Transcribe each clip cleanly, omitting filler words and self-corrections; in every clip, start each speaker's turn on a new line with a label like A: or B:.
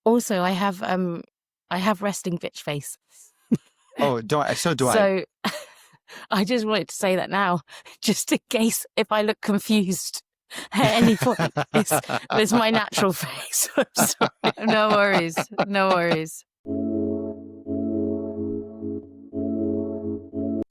A: Also, I have resting bitch face.
B: Oh, so do I.
A: So I just wanted to say that now, just in case if I look confused at any point. It's my natural face. I'm sorry.
C: No worries. No worries.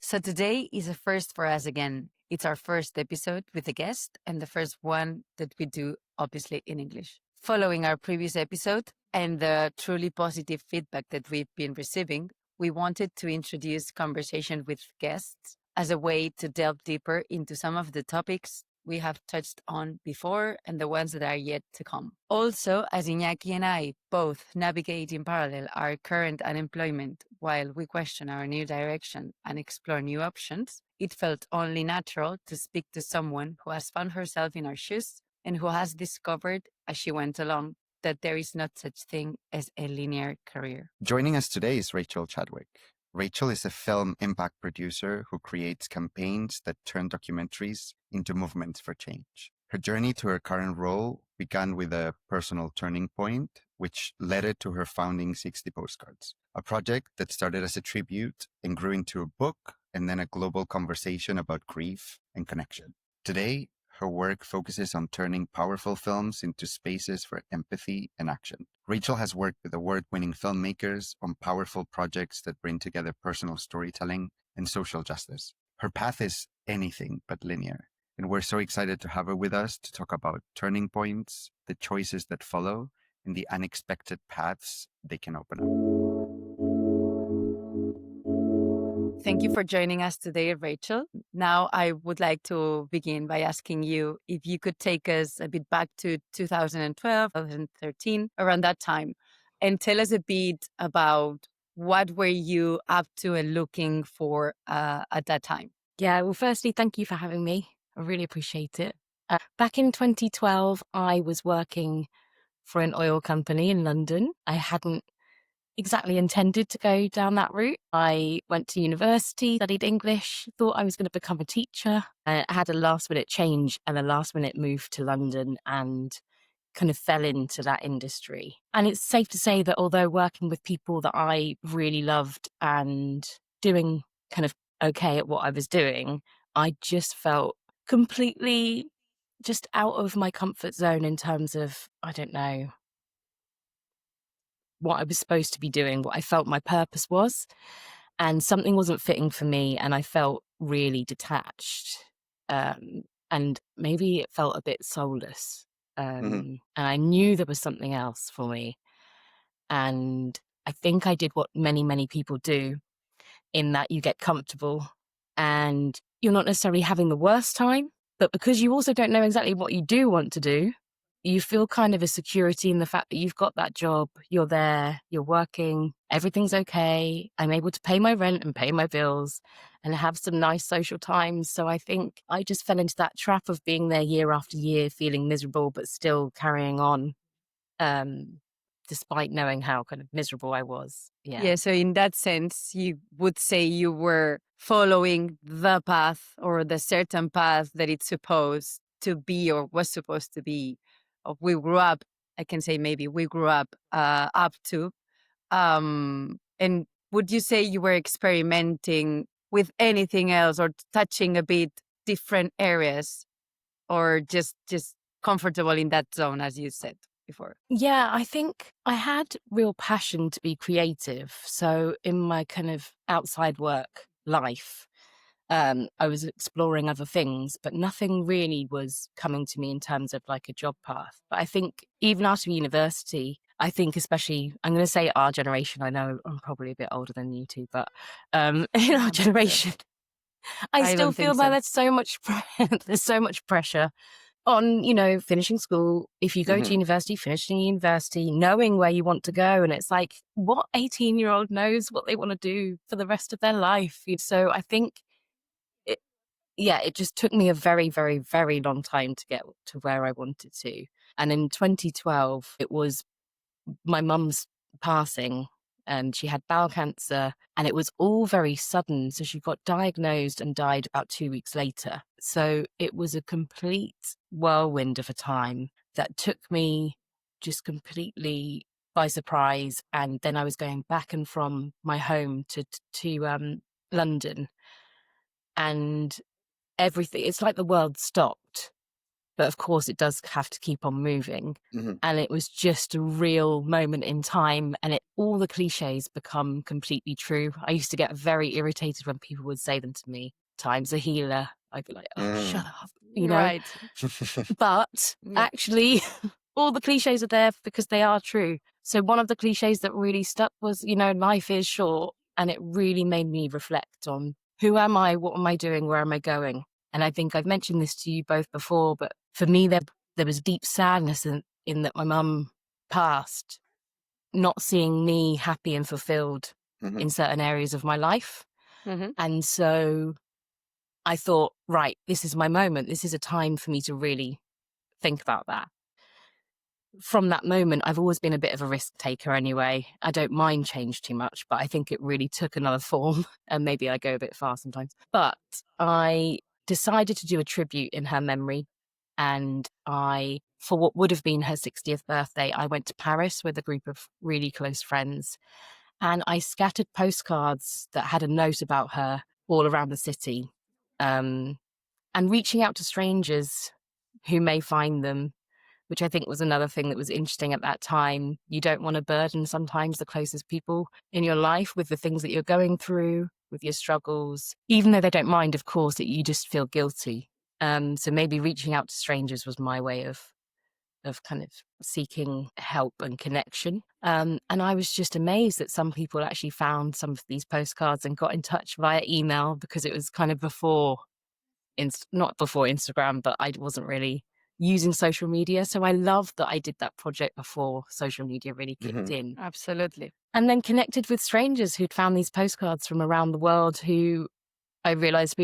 C: So today is a first for us again. It's our first episode with a guest and the first one that we do, obviously, in English. Following our previous episode and the truly positive feedback that we've been receiving, we wanted to introduce conversation with guests as a way to delve deeper into some of the topics we have touched on before and the ones that are yet to come. Also, as Iñaki and I both navigate in parallel our current unemployment while we question our new direction and explore new options, it felt only natural to speak to someone who has found herself in our shoes and who has discovered as she went along that there is not such thing as a linear career.
B: Joining us today is Rachel Chadwick. Rachel is a film impact producer who creates campaigns that turn documentaries into movements for change. Her journey to her current role began with a personal turning point, which led her to her founding 60 Postcards, a project that started as a tribute and grew into a book and then a global conversation about grief and connection. Today, her work focuses on turning powerful films into spaces for empathy and action. Rachel has worked with award-winning filmmakers on powerful projects that bring together personal storytelling and social justice. Her path is anything but linear, and we're so excited to have her with us to talk about turning points, the choices that follow, and the unexpected paths they can open up.
C: Thank you for joining us today, Rachel. Now, I would like to begin by asking you if you could take us a bit back to 2012, 2013, around that time, and tell us a bit about what were you up to and looking for at that time.
A: Yeah, well, firstly, thank you for having me. I really appreciate it. Back in 2012, I was working for an oil company in London. I hadn't exactly intended to go down that route. I went to university, studied English, thought I was going to become a teacher. I had a last minute change and a last minute move to London and kind of fell into that industry. And it's safe to say that although working with people that I really loved and doing kind of okay at what I was doing, I just felt completely just out of my comfort zone in terms of, I don't know, what I was supposed to be doing, what I felt my purpose was. And something wasn't fitting for me. And I felt really detached. And maybe it felt a bit soulless. And I knew there was something else for me. And I think I did what many, many people do, in that you get comfortable and you're not necessarily having the worst time, but because you also don't know exactly what you do want to do, you feel kind of a security in the fact that you've got that job, you're there, you're working, everything's okay. I'm able to pay my rent and pay my bills and have some nice social times. So I think I just fell into that trap of being there year after year, feeling miserable, but still carrying on, despite knowing how kind of miserable I was.
C: Yeah, so in that sense, you would say you were following the path or the certain path that it's supposed to be or was supposed to be. We grew up, I can say maybe we grew up to. And would you say you were experimenting with anything else or touching a bit different areas or just comfortable in that zone, as you said before?
A: Yeah, I think I had real passion to be creative. So in my kind of outside work life, I was exploring other things, but nothing really was coming to me in terms of like a job path. But I think even after university, I think especially, I'm going to say our generation, I know I'm probably a bit older than you two, but in our generation, I still
C: don't
A: feel
C: think
A: that
C: so.
A: there's there's so much pressure on, finishing school. If you go to university, finishing university, knowing where you want to go. And it's like, what 18-year-old knows what they want to do for the rest of their life? So I think it just took me a very, very, very long time to get to where I wanted to. And in 2012, it was my mum's passing, and she had bowel cancer, and it was all very sudden. So she got diagnosed and died about 2 weeks later. So it was a complete whirlwind of a time that took me just completely by surprise. And then I was going back and from my home to London, and everything, it's like the world stopped. But of course, it does have to keep on moving.
B: Mhm.
A: And it was just a real moment in time. And all the cliches become completely true. I used to get very irritated when people would say them to me. Time's a healer. I'd be like, oh, shut up,
C: Right.
A: But
C: Yeah.
A: actually, all the cliches are there because they are true. So one of the cliches that really stuck was, life is short. And it really made me reflect on who am I? What am I doing? Where am I going? And I think I've mentioned this to you both before, but for me, there was deep sadness in that my mum passed, not seeing me happy and fulfilled
B: Mhm.
A: in certain areas of my life.
C: Mhm.
A: And so I thought, right, this is my moment. This is a time for me to really think about that. From that moment, I've always been a bit of a risk taker anyway. I don't mind change too much, but I think it really took another form, and maybe I go a bit far sometimes. But I decided to do a tribute in her memory. And for what would have been her 60th birthday, I went to Paris with a group of really close friends. And I scattered postcards that had a note about her all around the city. And reaching out to strangers who may find them, which I think was another thing that was interesting at that time. You don't want to burden sometimes the closest people in your life with the things that you're going through, with your struggles, even though they don't mind, of course, that you just feel guilty. So maybe reaching out to strangers was my way of kind of seeking help and connection. And I was just amazed that some people actually found some of these postcards and got in touch via email, because it was kind of not before Instagram, but I wasn't really using social media. So I loved that I did that project before social media really kicked
B: Mhm.
A: in.
C: Absolutely.
A: And then connected with strangers who'd found these postcards from around the world, who I realized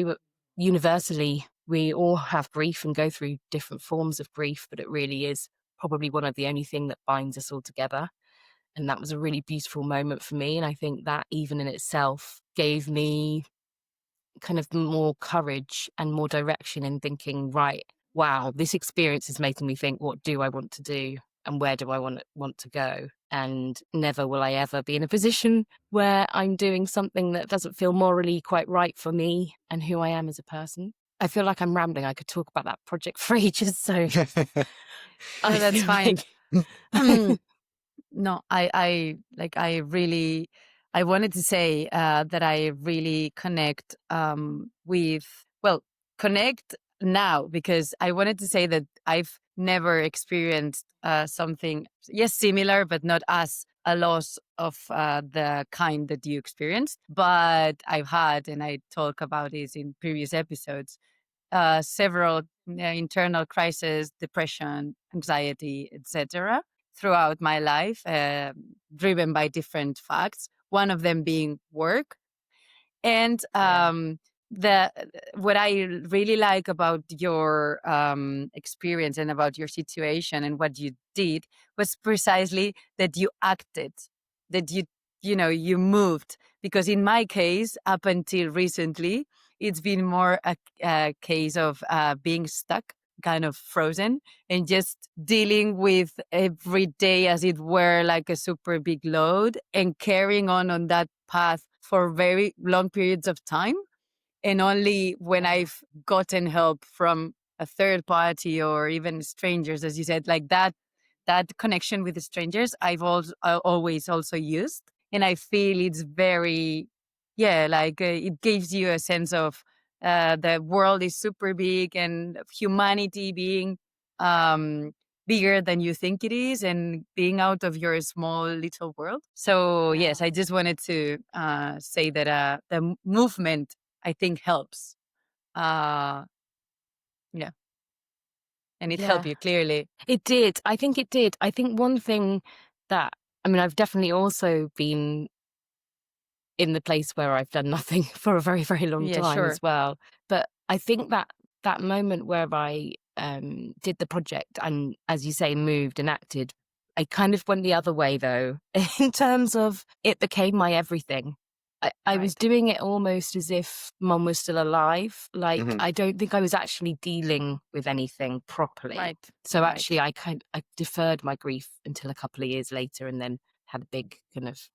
A: we all have grief and go through different forms of grief, but it really is probably one of the only thing that binds us all together. And that was a really beautiful moment for me. And I think that even in itself gave me kind of more courage and more direction in thinking, right, wow, this experience is making me think, what do I want to do? And where do I want to go? And never will I ever be in a position where I'm doing something that doesn't feel morally quite right for me and who I am as a person. I feel like I'm rambling. I could talk about that project for ages. So I
C: No, that's
A: feel
C: fine.
A: like
C: No, I wanted to say that I really connect connect now, because I wanted to say that I've never experienced something, yes, similar, but not as a loss of the kind that you experienced. But I've had, and I talk about this in previous episodes, several internal crises, depression, anxiety, etc., throughout my life, driven by different facts. One of them being work, and
A: Yeah.
C: the what I really like about your experience and about your situation and what you did was precisely that you acted, that you moved. Because in my case, up until recently, it's been more a case of being stuck, kind of frozen, and just dealing with every day as it were like a super big load, and carrying on that path for very long periods of time. And only when I've gotten help from a third party or even strangers, as you said, like that connection with the strangers, always also used. And I feel it's very, yeah, like it gives you a sense of the world is super big, and humanity being um, bigger than you think it is, and being out of your small little world. So yes, I just wanted to say that the movement, I think, helps. Uh, yeah, and it helped
A: Yeah,
C: you clearly.
A: it did. I think it did. I think one thing I've definitely also been in the place where I've done nothing for a very, very long
C: Yeah,
A: time as
C: sure.
A: well. But I think that moment where I did the project and, as you say, moved and acted, I kind of went the other way though, in terms of it became my everything. I was
C: Right.
A: doing it almost as if mum was still alive. Like,
B: Mhm.
A: I don't think I was actually dealing with anything properly.
C: Right.
A: So
C: Right.
A: actually, I deferred my grief until a couple of years later, and then had a big kind of,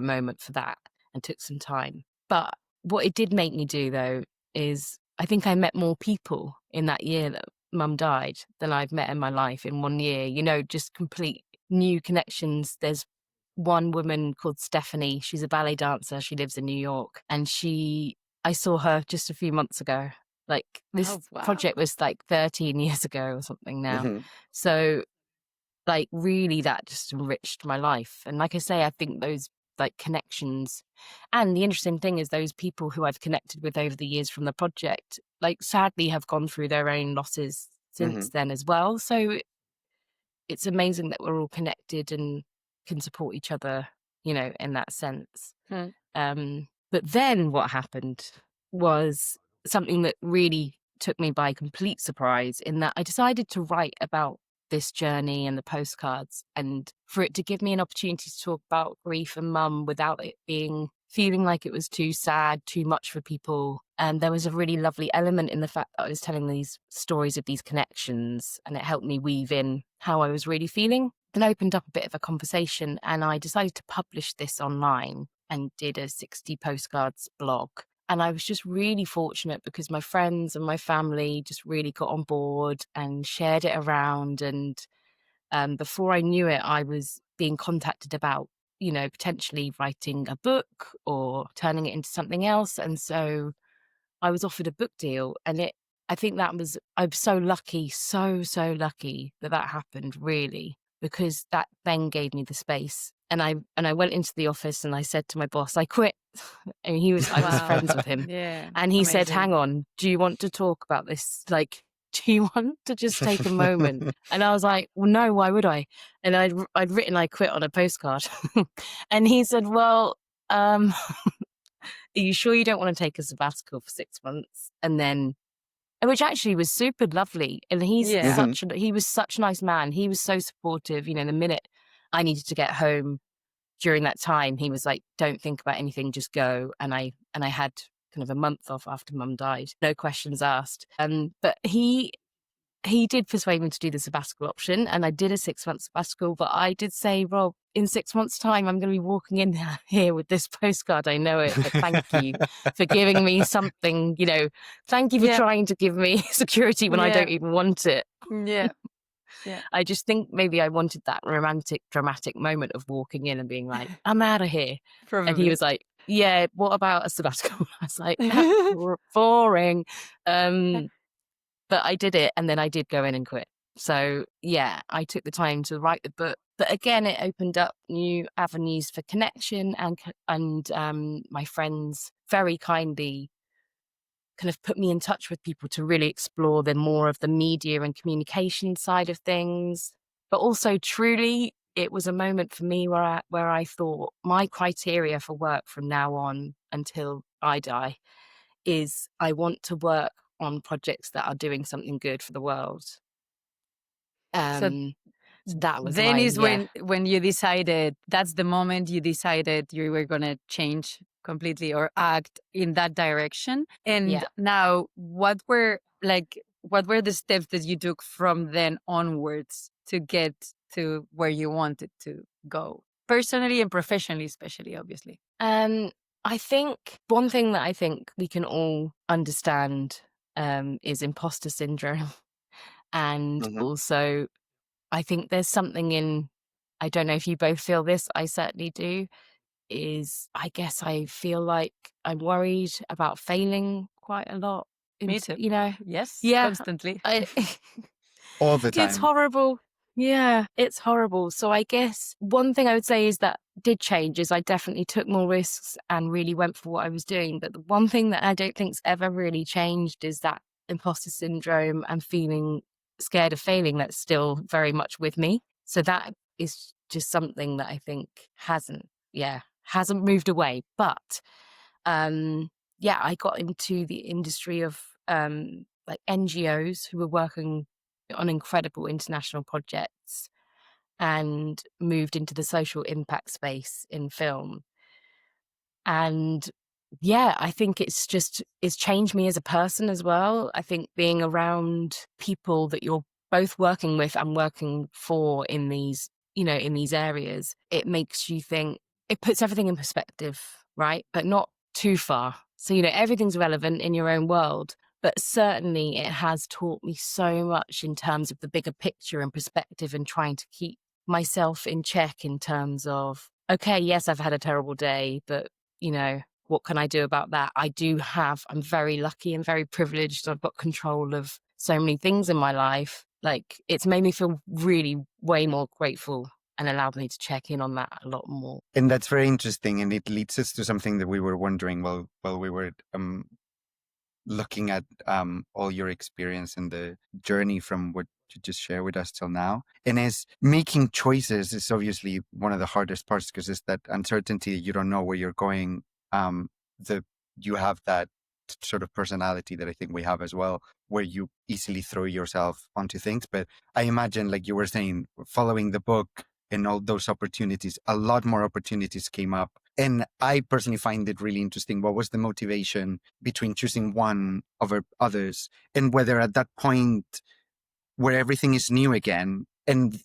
A: moment for that, and took some time. But what it did make me do, though, is I think I met more people in that year that mum died than I've met in my life in 1 year. Just complete new connections. There's one woman called Stephanie. She's a ballet dancer. She lives in New York, and I saw her just a few months ago. Like, this
C: Oh, wow.
A: project was like 13 years ago or something now.
B: Mhm.
A: So, like, really, that just enriched my life. And like I say, I think those like connections, and the interesting thing is those people who I've connected with over the years from the project, like, sadly have gone through their own losses since
B: Mhm.
A: then as well. So it's amazing that we're all connected and can support each other, in that sense.
C: Hmm.
A: But then what happened was something that really took me by complete surprise, in that I decided to write about this journey and the postcards, and for it to give me an opportunity to talk about grief and mum without it feeling like it was too sad, too much for people. And there was a really lovely element in the fact that I was telling these stories of these connections, and it helped me weave in how I was really feeling. Then opened up a bit of a conversation, and I decided to publish this online and did a 60 postcards blog. And I was just really fortunate because my friends and my family just really got on board and shared it around. And before I knew it, I was being contacted about, potentially writing a book or turning it into something else. And so I was offered a book deal, and I think I'm so lucky, so lucky that happened, really, because that then gave me the space. And I went into the office and I said to my boss, I quit. And I was
C: Wow.
A: friends with him.
C: Yeah.
A: And he said,
C: Amazing.
A: hang on, do you want to talk about this? Like, do you want to just take a moment? And I was like, well, no, why would I? And I'd written I quit on a postcard. And he said, well, are you sure you don't want to take a sabbatical for 6 months? Which actually was super lovely. And
C: Yeah.
B: Mhm.
A: he was such a nice man. He was so supportive. The minute I needed to get home during that time, he was like, don't think about anything, just go. And I had kind of a month off after mum died, no questions asked. But he did persuade me to do the sabbatical option, and I did a 6-month sabbatical. But I did say, Rob, in 6 months' time, I'm going to be walking in here with this postcard. I know it, but thank you for giving me something, thank you for
C: Yeah.
A: trying to give me security when I
C: Yeah.
A: don't even want it.
C: Yeah. Yeah.
A: I just think maybe I wanted that romantic, dramatic moment of walking in and being like, I'm out of here. And he
C: Probably.
A: was like, yeah, what about a sabbatical? I was like, boring. But I did it, and then I did go in and quit. So yeah, I took the time to write the book. But again, it opened up new avenues for connection, and my friends very kindly kind of put me in touch with people to really explore the more of the media and communication side of things. But also, truly, it was a moment for me where I thought my criteria for work from now on until I die is I want to work on projects that are doing something good for the world.
C: So
A: So that was
C: then is
A: yeah.
C: when you decided, that's the moment you decided you were going to change completely or act in that direction. And
A: Yeah.
C: now what were the steps that you took from then onwards to get to where you wanted to go, personally and professionally, especially, obviously?
A: I think one thing that I think we can all understand is imposter syndrome. And
B: Mhm.
A: also, I think there's something I don't know if you both feel this, I certainly do, is I guess I feel like I'm worried about failing quite a lot.
C: Me too. Yes,
A: Yeah,
C: constantly.
A: I,
B: All the
A: it's
B: time.
A: horrible. Yeah, it's horrible. So I guess one thing I would say is that did change is I definitely took more risks and really went for what I was doing. But the one thing that I don't think's ever really changed is that imposter syndrome and feeling scared of failing that's still very much with me. So that is just something that I think hasn't moved away. But I got into the industry of like NGOs who were working on incredible international projects, and moved into the social impact space in film. And yeah, I think it's changed me as a person as well. I think being around people that you're both working with and working for in these, in these areas, it makes you think, it puts everything in perspective, right? But not too far. So, everything's relevant in your own world. But certainly it has taught me so much in terms of the bigger picture and perspective, and trying to keep myself in check in terms of, okay, yes, I've had a terrible day, but, what can I do about that? I'm very lucky and very privileged. I've got control of so many things in my life. Like, it's made me feel really way more grateful and allowed me to check in on that a lot more.
B: And that's very interesting. And it leads us to something that we were wondering while we were looking at all your experience and the journey from what you just shared with us till now. And as making choices is obviously one of the hardest parts, because it's that uncertainty. You don't know where you're going. You have that sort of personality that I think we have as well, where you easily throw yourself onto things. But I imagine, like you were saying, following the book and all those opportunities, a lot more opportunities came up. And I personally find it really interesting. What was the motivation between choosing one over others? And whether at that point where everything is new again and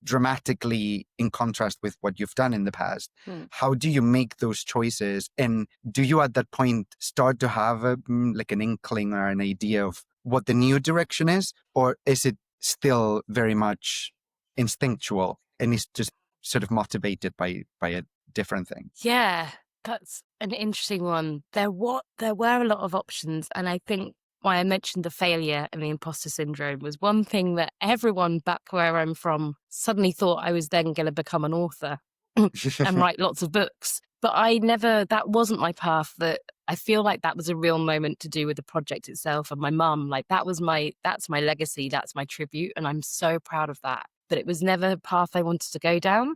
B: dramatically in contrast with what you've done in the past, how do you make those choices? And do you at that point start to have like an inkling or an idea of what the new direction is? Or is it still very much instinctual and is just sort of motivated by a different thing?
A: Yeah, that's an interesting one. There were a lot of options, and I think why I mentioned the failure and the imposter syndrome was one thing that everyone back where I'm from suddenly thought I was then going to become an author and write lots of books. But that wasn't my path. That I feel like that was a real moment to do with the project itself and my mum. Like that's my legacy, that's my tribute, and I'm so proud of that. But it was never a path I wanted to go down.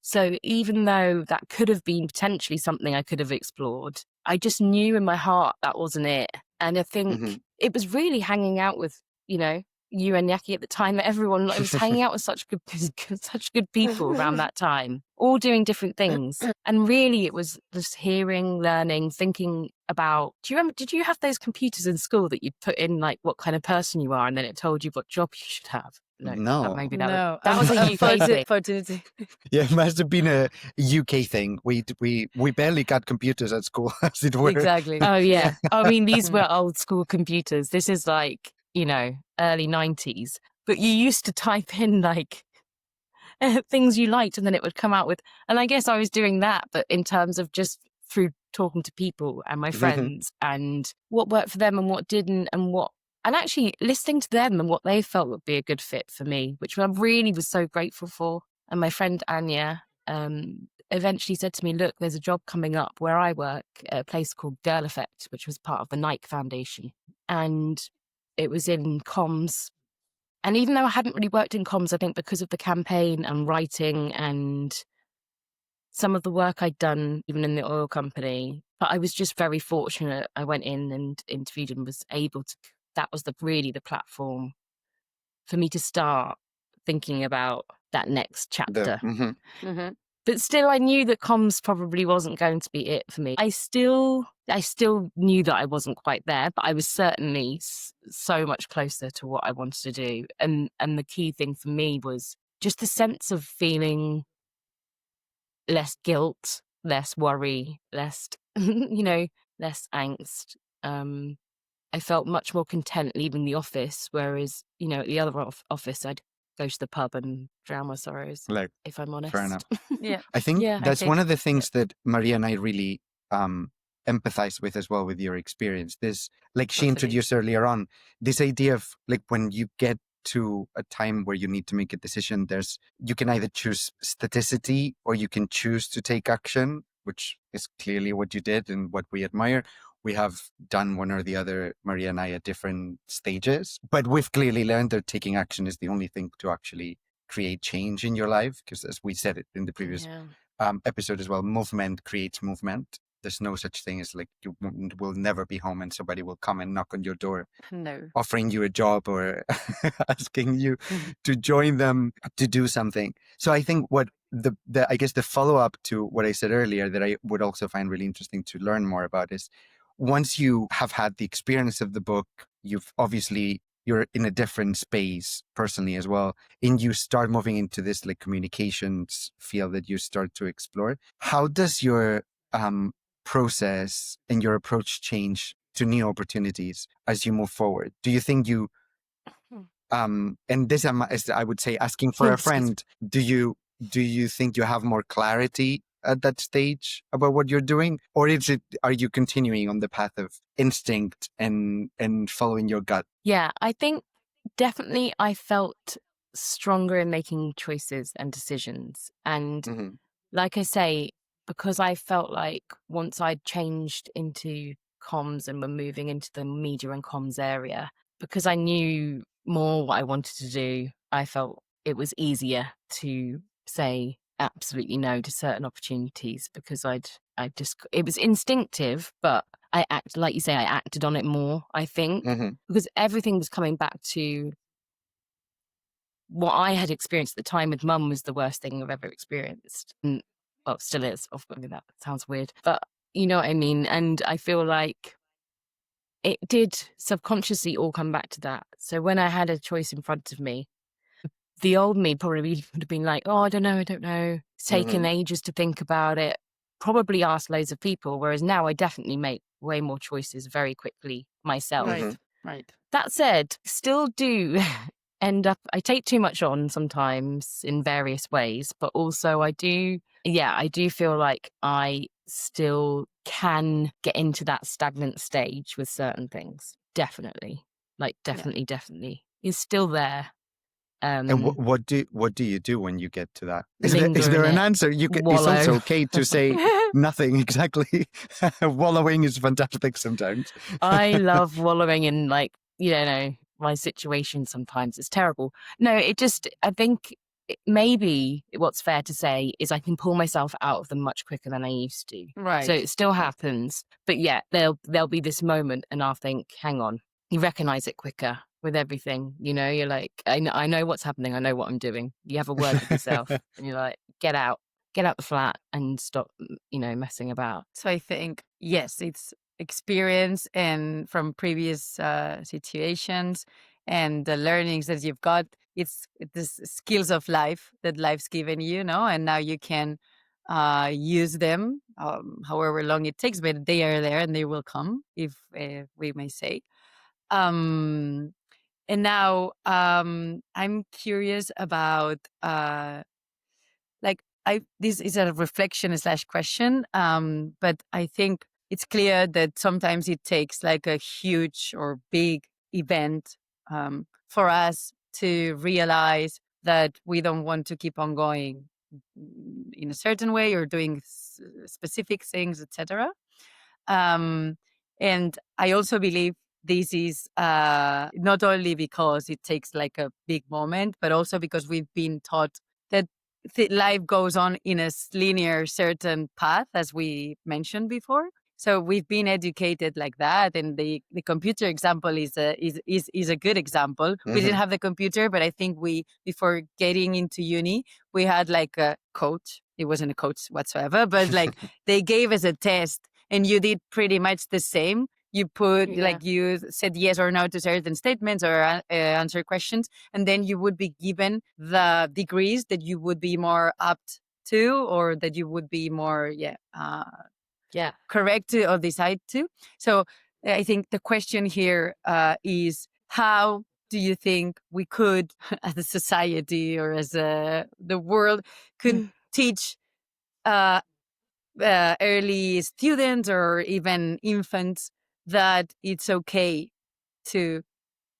A: So even though that could have been potentially something I could have explored, I just knew in my heart that wasn't it. And I think it was really hanging out with, you and Yaki at the time, that everyone, I was hanging out with such good people around that time, all doing different things. And really it was just hearing, learning, thinking about, did you have those computers in school that you'd put in like what kind of person you are and then it told you what job you should have?
B: No.
A: Maybe
C: No,
A: that was a UK thing.
C: Opportunity.
B: Yeah, it must have been a UK thing. We barely got computers at school, as it were.
C: Exactly.
A: Oh yeah. I mean, these were old school computers. This is like, early 90s. But you used to type in like things you liked and then it would come out with, and I guess I was doing that, but in terms of just through talking to people and my friends and what worked for them and what didn't, and actually listening to them and what they felt would be a good fit for me, which I really was so grateful for. And my friend Anya eventually said to me, look, there's a job coming up where I work at a place called Girl Effect, which was part of the Nike Foundation. And it was in comms. And even though I hadn't really worked in comms, I think because of the campaign and writing and some of the work I'd done, even in the oil company, but I was just very fortunate. I went in and interviewed and was able to, that was really the platform for me to start thinking about that next chapter. But still, I knew that comms probably wasn't going to be it for me. I still knew that I wasn't quite there, but I was certainly so much closer to what I wanted to do. And the key thing for me was just the sense of feeling less guilt, less worry, less, less angst. I felt much more content leaving the office, whereas, at the other office, I'd go to the pub and drown my sorrows,
B: Like,
A: if I'm honest.
B: fair enough.
C: Yeah.
B: I think that's one of the things
A: Yeah.
B: that Maria and I really empathize with as well with your experience. This, like she introduced earlier on, this idea of like when you get to a time where you need to make a decision, you can either choose staticity or you can choose to take action, which is clearly what you did and what we admire. We have done one or the other, Maria and I, at different stages, but we've clearly learned that taking action is the only thing to actually create change in your life. Because as we said it in the previous episode as well, movement creates movement. There's no such thing as like you will never be home and somebody will come and knock on your door
C: No.
B: offering you a job or asking you to join them to do something. So I think what the I guess the follow up to what I said earlier that I would also find really interesting to learn more about is once you have had the experience of the book, you're in a different space personally as well, and you start moving into this like communications field that you start to explore. How does your process and your approach change to new opportunities as you move forward? Do you think you and this is, I would say, asking for a friend, do you think you have more clarity at that stage about what you're doing, or are you continuing on the path of instinct and following your gut?
A: Yeah, I think definitely I felt stronger in making choices and decisions. And like I say, because I felt like once I'd changed into comms and were moving into the media and comms area, because I knew more what I wanted to do, I felt it was easier to say absolutely no to certain opportunities because it was instinctive, but like you say, I acted on it more, I think, because everything was coming back to what I had experienced at the time with Mum was the worst thing I've ever experienced. And, well, still is. I mean, that sounds weird, but you know what I mean? And I feel like it did subconsciously all come back to that. So when I had a choice in front of me, the old me probably would have been like, oh, I don't know. It's taken ages to think about it. Probably asked loads of people, whereas now I definitely make way more choices very quickly myself.
C: Right.
A: That said, still do end up, I take too much on sometimes in various ways, but also I do feel like I still can get into that stagnant stage with certain things. Definitely. Definitely. It's still there.
B: And what do you do when you get to that? Is
A: Linger
B: there
A: in
B: an
A: it,
B: answer? It's
A: wallow.
B: also okay to say nothing exactly. Wallowing is fantastic sometimes.
A: I love wallowing in my situation sometimes. It's terrible. No, I think maybe what's fair to say is I can pull myself out of them much quicker than I used to.
C: Right.
A: So it still happens. But yeah, there'll be this moment and I'll think, hang on, you recognize it quicker with everything. You know, you're like, I know what's happening. I know what I'm doing. You have a word with yourself and you're like, get out the flat and stop, messing about.
C: So I think, yes, it's experience and from previous situations and the learnings that you've got. It's this skills of life that life's given you, and now you can use them however long it takes, but they are there and they will come, if we may say. And now I'm curious about this is a reflection / question, but I think it's clear that sometimes it takes like a huge or big event for us to realize that we don't want to keep on going in a certain way or doing specific things, etc. And I also believe this is not only because it takes like a big moment, but also because we've been taught that life goes on in a linear certain path, as we mentioned before. So we've been educated like that, and the computer example is a good example. We didn't have the computer, but I think before getting into uni, we had like a coach. It wasn't a coach whatsoever, but like they gave us a test, and you did pretty much the same. You put you said yes or no to certain statements or answer questions, and then you would be given the degrees that you would be more apt to, or that you would be more correct to or decide to. So I think the question here is, how do you think we could, as a society or as the world, could teach early students or even infants that it's okay to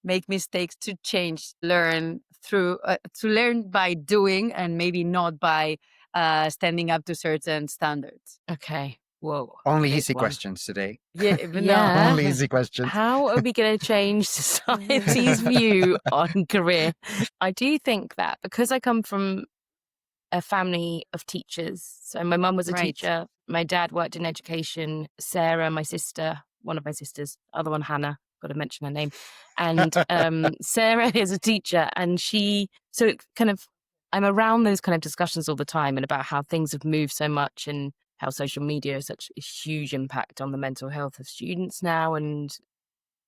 C: make mistakes, to change, learn to learn by doing, and maybe not by standing up to certain standards.
A: Okay. Whoa.
B: Only easy questions today.
C: Yeah.
B: Only easy questions.
A: How are we going to change society's view on career? I do think that because I come from a family of teachers. So my mum was a teacher, my dad worked in education. Sarah, my sister, one of my sisters, other one, Hannah, got to mention her name. And Sarah is a teacher, and so it kind of, I'm around those kind of discussions all the time and about how things have moved so much and how social media has such a huge impact on the mental health of students now. And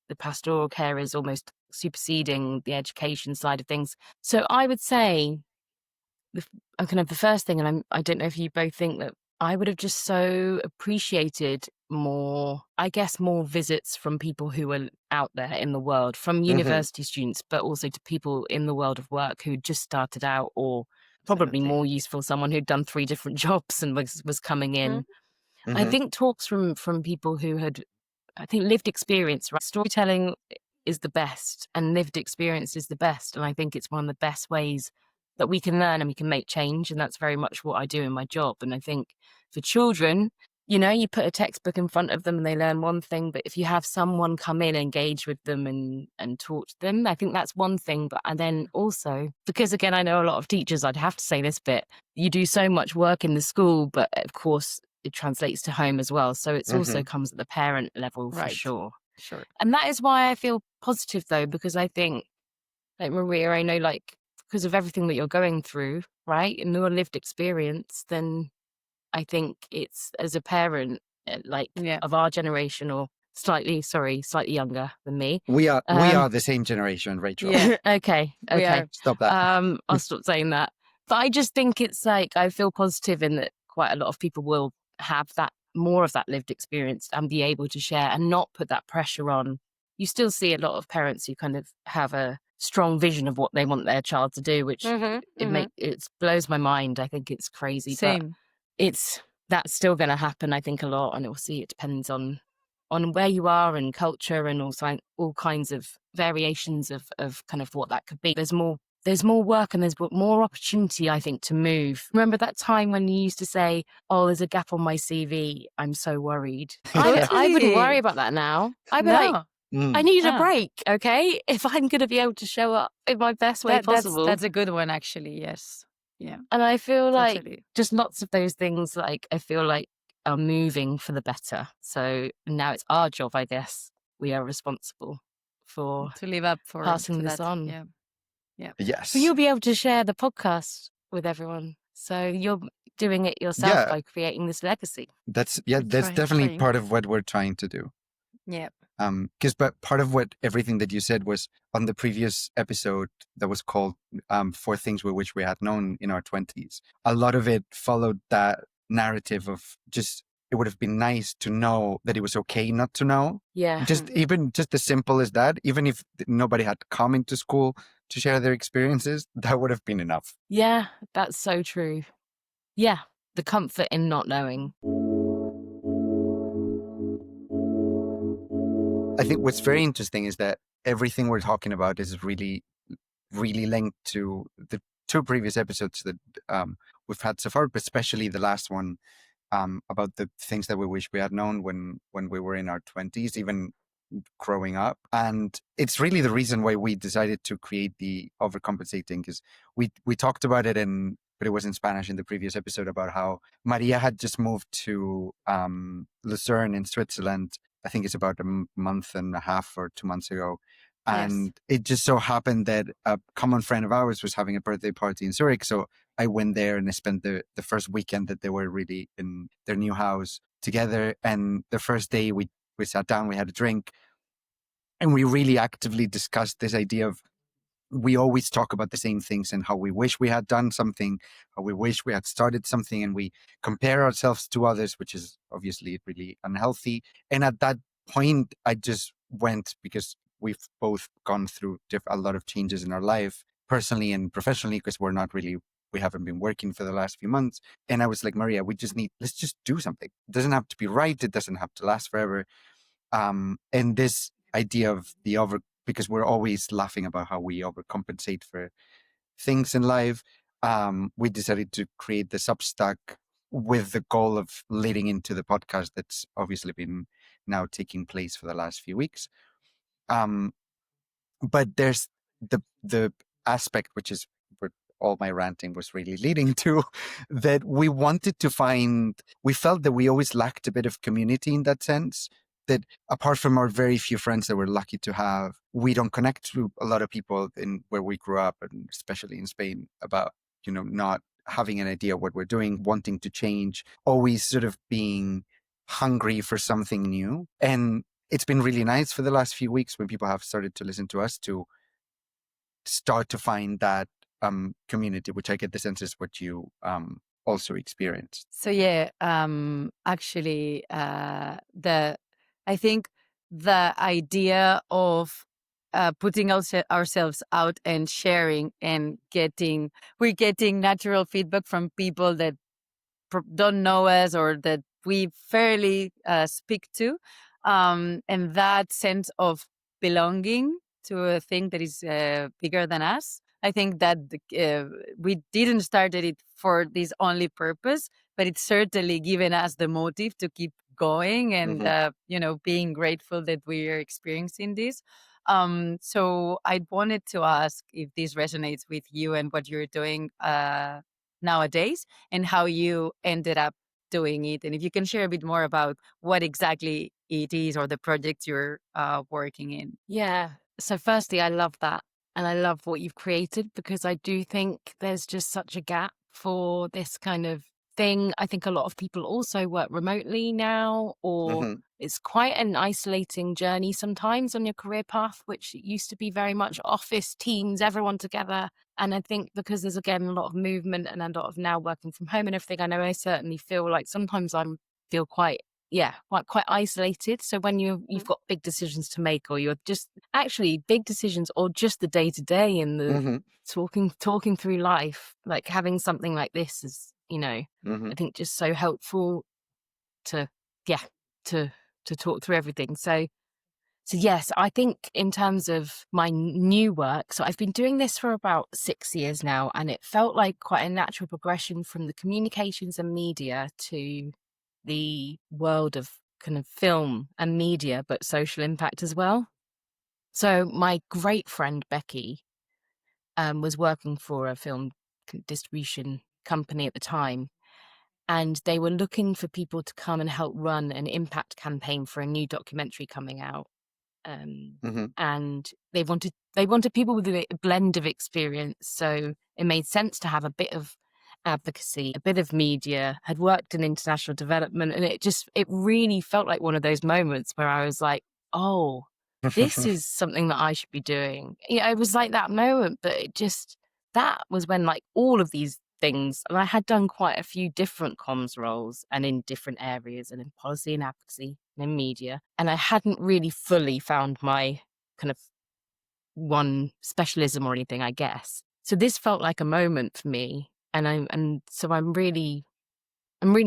A: the pastoral care is almost superseding the education side of things. So I would say kind of the first thing, and I don't know if you both think that I would have just so appreciated more, I guess, more visits from people who are out there in the world, from university students, but also to people in the world of work who just started out, or probably
C: Absolutely.
A: more useful, someone who'd done 3 different jobs and was coming in. I
B: Mhm.
A: think talks from people who had, I think, lived experience, right? Storytelling is the best, and lived experience is the best. And I think it's one of the best ways that we can learn and we can make change. And that's very much what I do in my job. And I think for children, you put a textbook in front of them and they learn one thing, but if you have someone come in, engage with them and talk to them, I think that's one thing. And then also, because again, I know a lot of teachers, I'd have to say this bit, you do so much work in the school, but of course it translates to home as well. So it's also comes at the parent level for
C: Right.
A: sure.
C: Sure.
A: And that is why I feel positive though, because I think, like Maria, I know, like, because of everything that you're going through, right, and your lived experience, then I think it's, as a parent, like
C: Yeah.
A: of our generation, or slightly younger than me.
B: We are the same generation, Rachel.
C: Yeah.
A: Okay.
C: We are.
B: Stop that.
A: I'll stop saying that. But I just think it's like, I feel positive in that quite a lot of people will have that, more of that lived experience and be able to share and not put that pressure on. You still see a lot of parents who kind of have a strong vision of what they want their child to do, which it blows my mind. I think it's crazy.
C: Same.
A: But that's still going to happen, I think, a lot, and we'll see. It depends on where you are and culture, and also all kinds of variations of kind of what that could be. There's more work and there's more opportunity, I think, to move. Remember that time when you used to say, "Oh, there's a gap on my CV. I'm so worried." I wouldn't
C: Totally.
A: worry about that now. I'd be like, I need a break, okay? If I'm going to be able to show up in my best way possible.
C: That's a good one, actually. Yes. Yeah.
A: And I feel like
C: Totally.
A: just lots of those things, like, I feel like are moving for the better. So now it's our job, I guess. We are responsible for
C: To live up for
A: passing
C: to
A: this
C: that.
A: on.
C: Yeah. Yeah.
B: Yes.
A: But you'll be able to share the podcast with everyone. So you're doing it yourself
B: Yeah.
A: by creating this legacy.
B: That's
C: That's
B: definitely
C: trying.
B: part of what we're trying to do.
C: Yeah.
B: But part of what everything that you said was on the previous episode that was called 4 Things We Wish We Had Known in Our 20s. A lot of it followed that narrative of just, it would have been nice to know that it was okay not to know.
A: Yeah.
B: Just as simple as that, even if nobody had come into school to share their experiences, that would have been enough.
A: Yeah, that's so true. Yeah, the comfort in not knowing.
B: I think what's very interesting is that everything we're talking about is really, really linked to the 2 previous episodes that we've had so far, but especially the last one about the things that we wish we had known when we were in our 20s, even growing up. And it's really the reason why we decided to create the Overcompensating, because we talked about it but it was in Spanish in the previous episode, about how Maria had just moved to Lucerne in Switzerland. I think it's about a month and a half or 2 months ago. And it just so happened that a common friend of ours was having a birthday party in Zurich. So I went there and I spent the first weekend that they were really in their new house together. And the first day we sat down, we had a drink, and we really actively discussed this idea of, we always talk about the same things and how we wish we had done something, how we wish we had started something, and we compare ourselves to others, which is obviously really unhealthy. And at that point, I just went, because we've both gone through a lot of changes in our life, personally and professionally, because we haven't been working for the last few months. And I was like, Maria, let's just do something. It doesn't have to be right. It doesn't have to last forever. And this idea of because we're always laughing about how we overcompensate for things in life, we decided to create the Substack with the goal of leading into the podcast that's obviously been now taking place for the last few weeks. But there's the aspect, which is, all my ranting was really leading to, that we felt that we always lacked a bit of community in that sense. That apart from our very few friends that we're lucky to have, we don't connect to a lot of people in where we grew up, and especially in Spain, about, not having an idea what we're doing, wanting to change, always sort of being hungry for something new. And it's been really nice for the last few weeks when people have started to listen to us to start to find that community, which I get the sense is what you also experienced.
C: So yeah, actually, I think the idea of putting ourselves out and sharing and we're getting natural feedback from people that don't know us or that we fairly speak to, and that sense of belonging to a thing that is bigger than us. I think that we didn't started it for this only purpose, but it's certainly given us the motive to keep going and being grateful that we are experiencing this. So I wanted to ask if this resonates with you and what you're doing nowadays, and how you ended up doing it, and if you can share a bit more about what exactly it is or the projects you're working in.
A: Yeah. So firstly, I love that. And I love what you've created, because I do think there's just such a gap for this kind of thing. I think a lot of people also work remotely now, or
B: Mm-hmm.
A: it's quite an isolating journey sometimes on your career path, which used to be very much office teams, everyone together. And I think because there's, again, a lot of movement and a lot of now working from home and everything, I know I certainly feel like sometimes feel quite isolated. So when you've got big decisions to make, or you're just actually big decisions, or just the day to day and the
B: Mm-hmm.
A: talking through life, like having something like this is,
B: Mm-hmm.
A: I think just so helpful to to talk through everything. So yes, I think in terms of my new work, so I've been doing this for about 6 years now, and it felt like quite a natural progression from the communications and media to the world of kind of film and media, but social impact as well. So my great friend Becky was working for a film distribution company at the time, and they were looking for people to come and help run an impact campaign for a new documentary coming out.
B: Mm-hmm.
A: And they wanted people with a blend of experience. So it made sense to have a bit of advocacy, a bit of media, had worked in international development. And it really felt like one of those moments where I was like, oh, this is something that I should be doing. It was like that moment, but that was when like all of these things, and I had done quite a few different comms roles and in different areas and in policy and advocacy and in media. And I hadn't really fully found my kind of one specialism or anything, I guess. So this felt like a moment for me. And so I'm really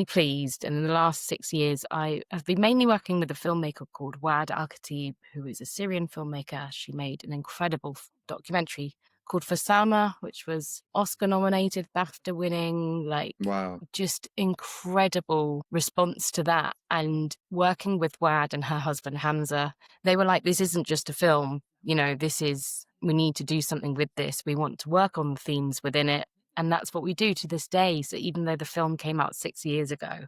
A: pleased. And in the last 6 years, I have been mainly working with a filmmaker called Wad Al-Khatib, who is a Syrian filmmaker. She made an incredible documentary called Fasama, which was Oscar nominated, BAFTA winning, like
B: Wow.
A: just incredible response to that. And working with Wad and her husband Hamza, they were like, this isn't just a film, we need to do something with this. We want to work on the themes within it. And that's what we do to this day. So even though the film came out 6 years ago,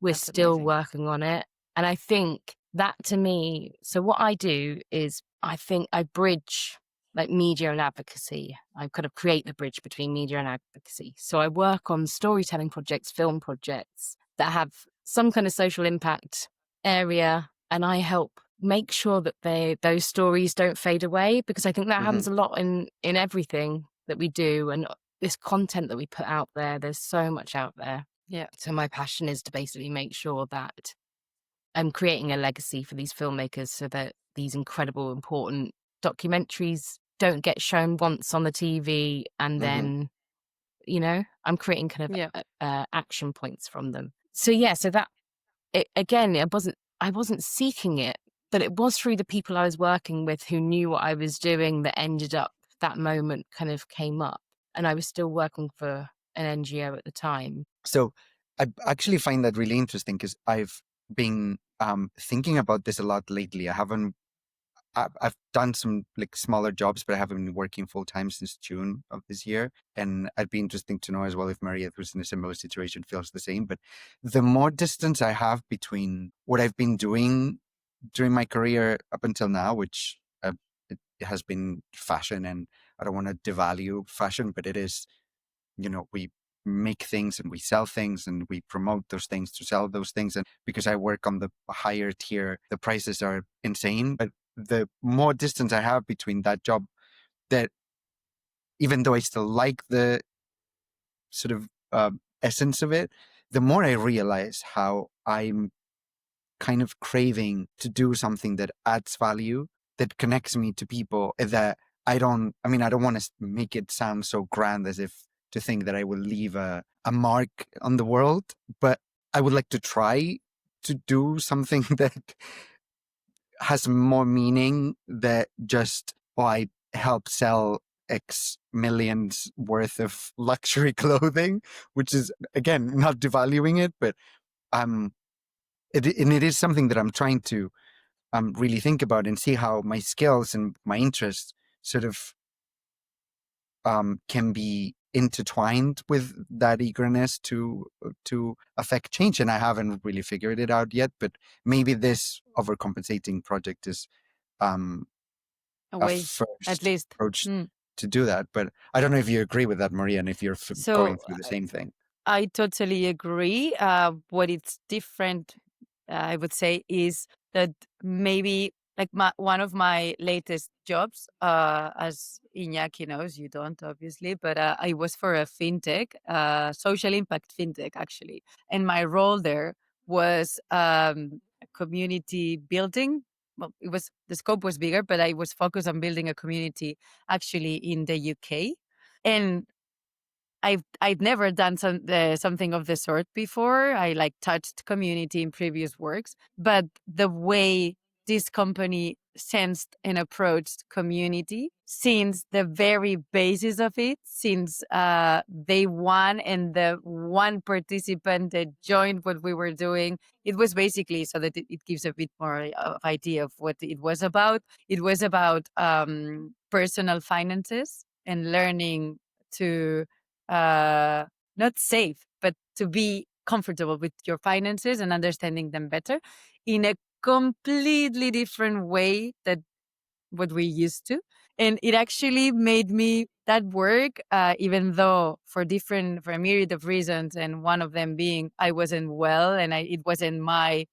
A: we're
C: That's
A: still
C: amazing.
A: working on it. And I think that, to me, so what I do is I think I bridge like media and advocacy. I kind of create the bridge between media and advocacy. So I work on storytelling projects, film projects that have some kind of social impact area, and I help make sure that those stories don't fade away, because I think that happens a lot in everything that we do, and this content that we put out there. There's so much out there.
C: Yeah.
A: So my passion is to basically make sure that I'm creating a legacy for these filmmakers, so that these incredible, important documentaries don't get shown once on the TV and then, I'm creating kind of action points from them. So so that again, I wasn't seeking it, but it was through the people I was working with who knew what I was doing that ended up, that moment kind of came up, and I was still working for an NGO at the time.
B: So I actually find that really interesting, because I've been thinking about this a lot lately. I've done some like smaller jobs, but I haven't been working full time since June of this year. And it'd be interesting to know as well if Maria, who's in a similar situation, feels the same. But the more distance I have between what I've been doing during my career up until now, which it has been fashion, and I don't want to devalue fashion, but it is, we make things and we sell things and we promote those things to sell those things. And because I work on the higher tier, the prices are insane. But the more distance I have between that job, that even though I still like the sort of essence of it, the more I realize how I'm kind of craving to do something that adds value, that connects me to people, that I don't want to make it sound so grand as if to think that I will leave a mark on the world, but I would like to try to do something that has more meaning that just, I help sell X millions worth of luxury clothing, which is, again, not devaluing it, but it is something that I'm trying to really think about and see how my skills and my interests sort of can be intertwined with that eagerness to affect change. And I haven't really figured it out yet, but maybe this overcompensating project is
C: A
B: a
C: way, at
B: first
C: least.
B: approach
C: Mm.
B: to do that. But I don't know if you agree with that, Maria, and if you're going
C: So
B: through the same thing.
C: I totally agree. What it's different, I would say, is that maybe like one of my latest jobs, as Iñaki knows, you don't obviously, but I was for a fintech, social impact fintech actually, and my role there was community building. Well, the scope was bigger, but I was focused on building a community actually in the UK, and I'd never done something of the sort before. I like touched community in previous works, but the way this company sensed and approached community since the very basis of it, since day one, and the one participant that joined what we were doing, it was basically, so that it gives a bit more of idea of what it was about. It was about personal finances and learning to not safe, but to be comfortable with your finances and understanding them better in a completely different way that what we used to. And it actually made me that work, even though for a myriad of reasons, and one of them being I wasn't well and it wasn't my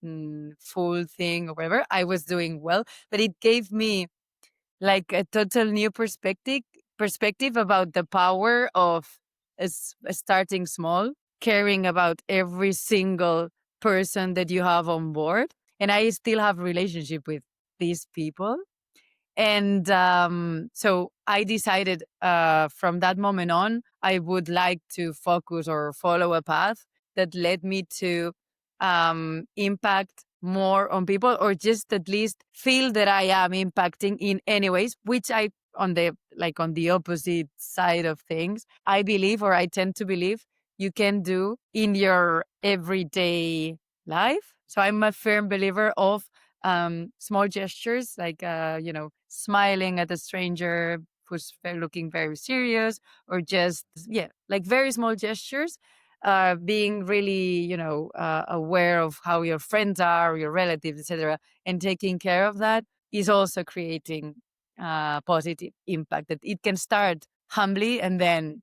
C: full thing or whatever. I was doing well, but it gave me like a total new perspective about the power of starting small, caring about every single person that you have on board. And I still have relationship with these people. And so I decided from that moment on, I would like to focus or follow a path that led me to impact more on people, or just at least feel that I am impacting in any ways, which on the opposite side of things, I believe, or I tend to believe, you can do in your everyday life. So I'm a firm believer of small gestures, like smiling at a stranger who's looking very serious, or just like very small gestures, being really aware of how your friends are, your relatives, etc., and taking care of that is also creating positive impact. That it can start humbly, and then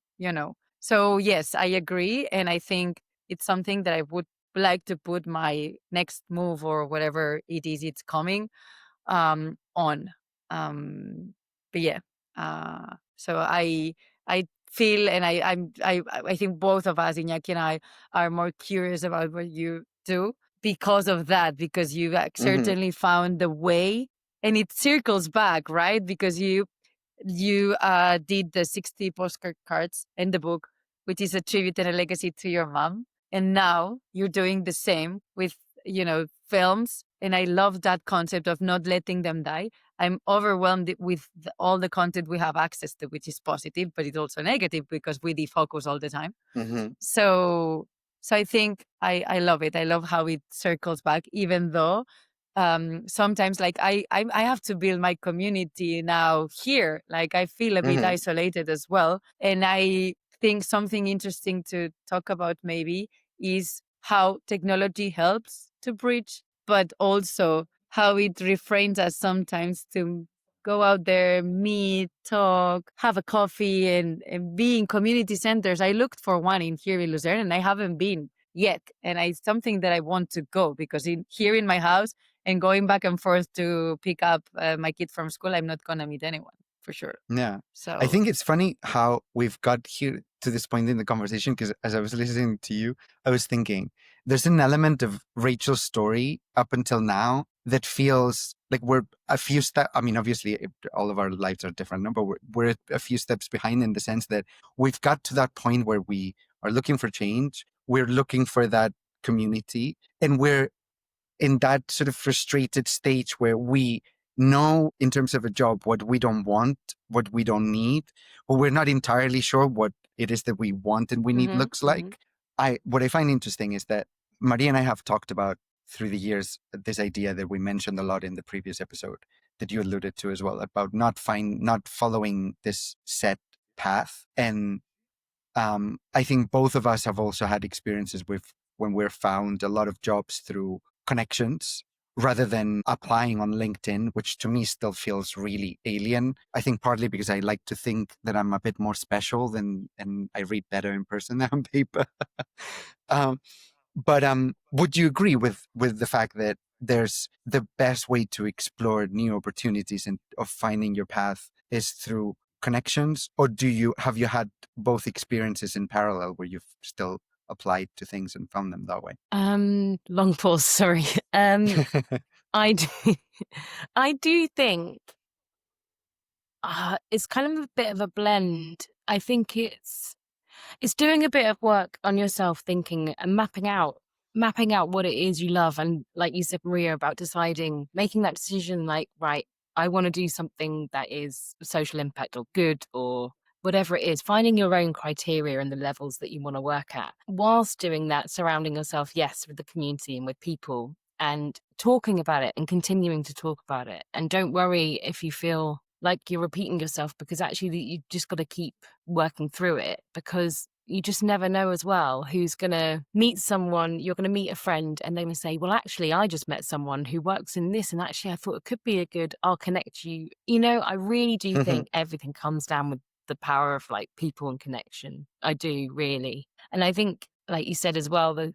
C: so yes, I agree, and I think it's something that I would like to put my next move or whatever it is it's coming on. But yeah, so I feel, and I think both of us, Iñaki and I, are more curious about what you do because of that, because you certainly found the way, and it circles back, right? Because you did the 60 postcard cards in the book, which is a tribute and a legacy to your mom. And now you're doing the same with, films. And I love that concept of not letting them die. I'm overwhelmed with all the content we have access to, which is positive, but it's also negative because we defocus all the time. So I think I love it. I love how it circles back, even though sometimes like I have to build my community now here. Like I feel a bit isolated as well. And I think something interesting to talk about maybe is how technology helps to bridge, but also how it refrains us sometimes to go out there, meet, talk, have a coffee, and be in community centers. I looked for one in here in Lucerne and I haven't been yet. And it's something that I want to go because here in my house and going back and forth to pick up my kid from school, I'm not going to meet anyone for sure.
B: Yeah.
C: So
B: I think it's funny how we've got here to this point in the conversation, because as I was listening to you, I was thinking there's an element of Rachel's story up until now that feels like we're a few steps. I mean, obviously, all of our lives are different, no? But we're a few steps behind in the sense that we've got to that point where we are looking for change. We're looking for that community, and we're in that sort of frustrated stage where we know in terms of a job what we don't want, what we don't need, but we're not entirely sure what it is that we want and we need looks like. What I find interesting is that Maria and I have talked about through the years this idea that we mentioned a lot in the previous episode that you alluded to as well, about not following this set path. And I think both of us have also had experiences with when we're found a lot of jobs through connections rather than applying on LinkedIn, which to me still feels really alien. I think partly because I like to think that I'm a bit more special and I read better in person than on paper. But would you agree with the fact that there's the best way to explore new opportunities and of finding your path is through connections? Or have you had both experiences in parallel where you've still applied to things and found them that way?
A: Long pause, sorry. I do, I do think it's kind of a bit of a blend. I think it's doing a bit of work on yourself, thinking and mapping out what it is you love. And like you said, Maria, about making that decision, like, right, I want to do something that is social impact or good or whatever it is, finding your own criteria and the levels that you want to work at. Whilst doing that, surrounding yourself, yes, with the community and with people and talking about it and continuing to talk about it. And don't worry if you feel like you're repeating yourself, because actually you just got to keep working through it, because you just never know as well who's going to meet someone. You're going to meet a friend and they're going to say, well, actually, I just met someone who works in this. And actually, I thought it could be I'll connect you. I really do think everything comes down with the power of like people and connection. I do really. And I think, like you said as well, the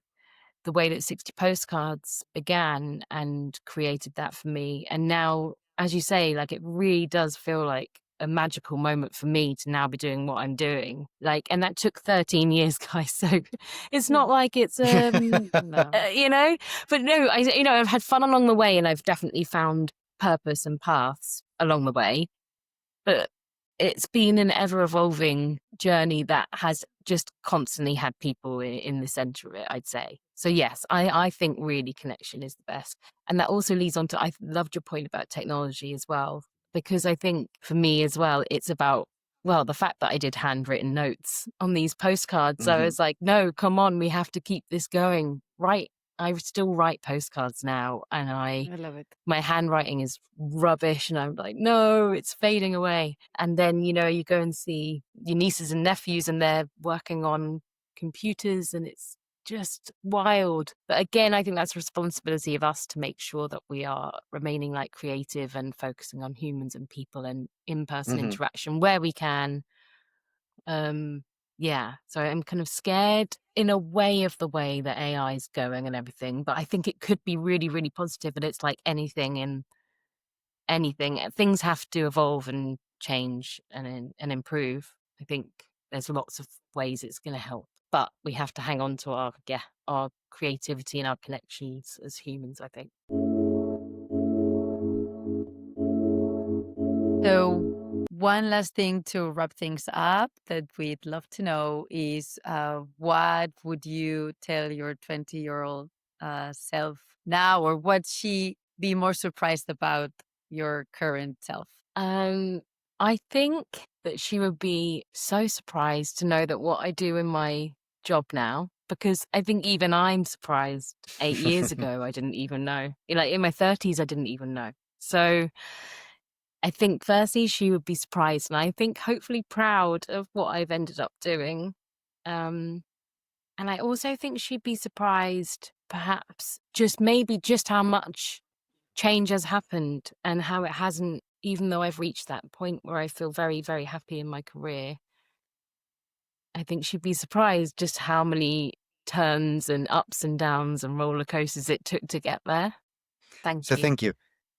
A: way that 60 Postcards began and created that for me. And now, as you say, like it really does feel like a magical moment for me to now be doing what I'm doing. Like, and that took 13 years, guys. So it's not like it's,
C: no.
A: But no, I've had fun along the way and I've definitely found purpose and paths along the way. But it's been an ever evolving journey that has just constantly had people in the center of it, I'd say. So yes, I think really connection is the best. And that also leads on to, I loved your point about technology as well, because I think for me as well, it's about, well, the fact that I did handwritten notes on these postcards. I was like, no, come on, we have to keep this going. Right. I still write postcards now and
C: I love it.
A: my handwriting is rubbish and I'm like, no, it's fading away. And then, you go and see your nieces and nephews and they're working on computers and it's just wild. But again, I think that's a responsibility of us to make sure that we are remaining like creative and focusing on humans and people and in-person interaction where we can. Yeah, so I'm kind of scared in a way of the way that AI is going and everything, but I think it could be really, really positive. And it's like anything, things have to evolve and change and improve. I think there's lots of ways it's going to help, but we have to hang on to our creativity and our connections as humans, I think.
C: So one last thing to wrap things up that we'd love to know is what would you tell your 20-year-old self now, or would she be more surprised about your current self?
A: I think that she would be so surprised to know that what I do in my job now because I think even I'm surprised. 8 years ago, I didn't even know. Like in my 30s, I didn't even know. So I think firstly, she would be surprised, and I think hopefully proud of what I've ended up doing. And I also think she'd be surprised, perhaps, maybe just how much change has happened and how it hasn't, even though I've reached that point where I feel very, very happy in my career. I think she'd be surprised just how many turns and ups and downs and roller coasters it took to get there. Thank
B: So
A: you.
B: thank you.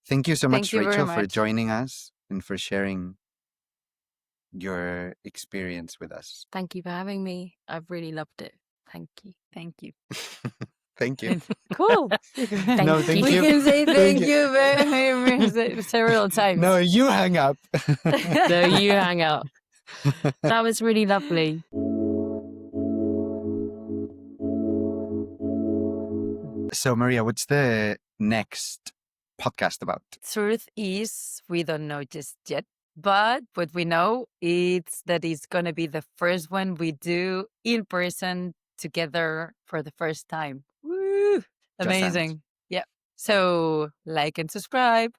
B: Thank you so
C: Thank
B: much,
C: you very
B: Rachel, for
C: much.
B: joining us and for sharing your experience with us.
A: Thank you for having me. I've really loved it. Thank you.
C: Thank you.
B: Thank you.
A: Cool.
B: No, thank
C: We
B: you.
C: can say
B: Thank
C: thank
B: you.
C: you very several times.
B: No, you hang up.
A: No, you hang up. That was really lovely.
B: So, Maria, what's the next podcast about?
C: Truth is, we don't know just yet. But what we know is that it's going to be the first one we do in person together for the first time. Woo!
B: Just Dance.
C: Amazing. Yeah. So like and subscribe.